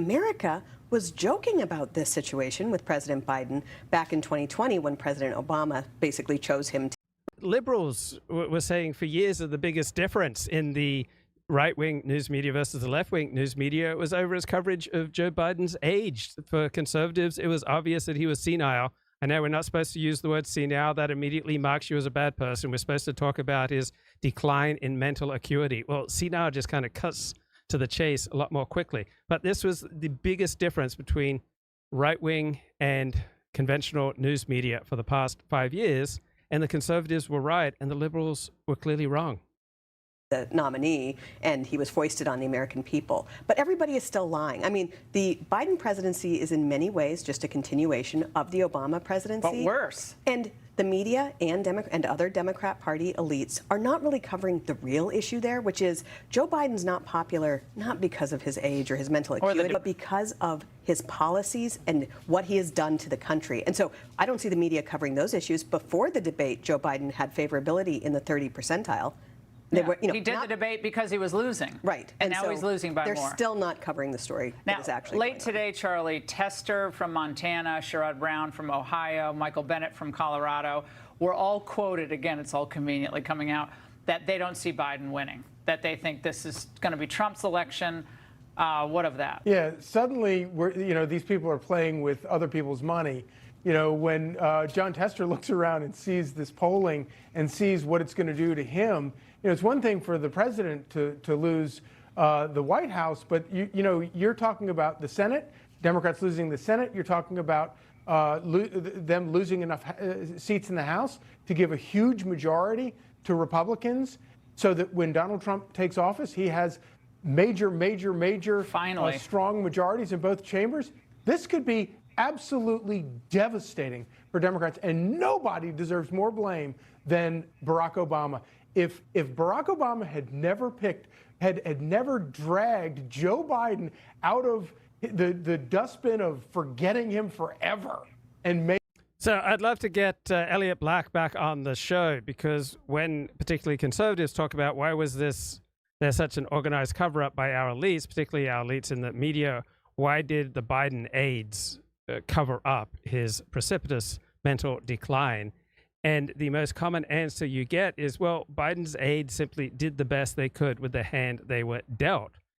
America was joking about this situation with President Biden back in 2020 when President Obama basically chose him. Liberals were saying for years that the biggest difference in the right-wing news media versus the left-wing news media was over his coverage of Joe Biden's age. For conservatives, it was obvious that he was senile. I know we're not supposed to use the word senile. That immediately marks you as a bad person. We're supposed to talk about his decline in mental acuity. Well, senile just kind of cuts to the chase a lot more quickly. But this was the biggest difference between right-wing and conventional news media for the past 5 years. And the conservatives were right, and the liberals were clearly wrong. The nominee, and he was foisted on the American people. But everybody is still lying. I mean, the Biden presidency is in many ways just a continuation of the Obama presidency. But worse. And the media and other Democrat Party elites are not really covering the real issue there, which is Joe Biden's not popular, not because of his age or his mental acuity, but because of his policies and what he has done to the country. And so I don't see the media covering those issues. Before the debate, Joe Biden had favorability in the 30 percentile. They were, he did the debate because he was losing. Right. And now so he's losing by more. They're still not covering the story that is actually late today, Charlie, Tester from Montana, Sherrod Brown from Ohio, Michael Bennett from Colorado were all quoted, again, it's all conveniently coming out, that they don't see Biden winning, that they think this is going to be Trump's election. What of that? Yeah, suddenly, these people are playing with other people's money. You know, when John Tester looks around and sees this polling and sees what it's going to do to him, it's one thing for the president to lose the White House, but you're talking about the Senate, Democrats losing the Senate. You're talking about them losing enough seats in the House to give a huge majority to Republicans, so that when Donald Trump takes office, he has major strong majorities in both chambers. This could be absolutely devastating for Democrats, and nobody deserves more blame than Barack Obama. If Barack Obama had never dragged Joe Biden out of the dustbin of forgetting him forever and made. So I'd love to get Elliot Black back on the show, because when particularly conservatives talk about why was there's such an organized cover-up by our elites, particularly our elites in the media, why did the Biden aides cover up his precipitous mental decline? And the most common answer you get is, well, Biden's aides simply did the best they could with the hand they were dealt.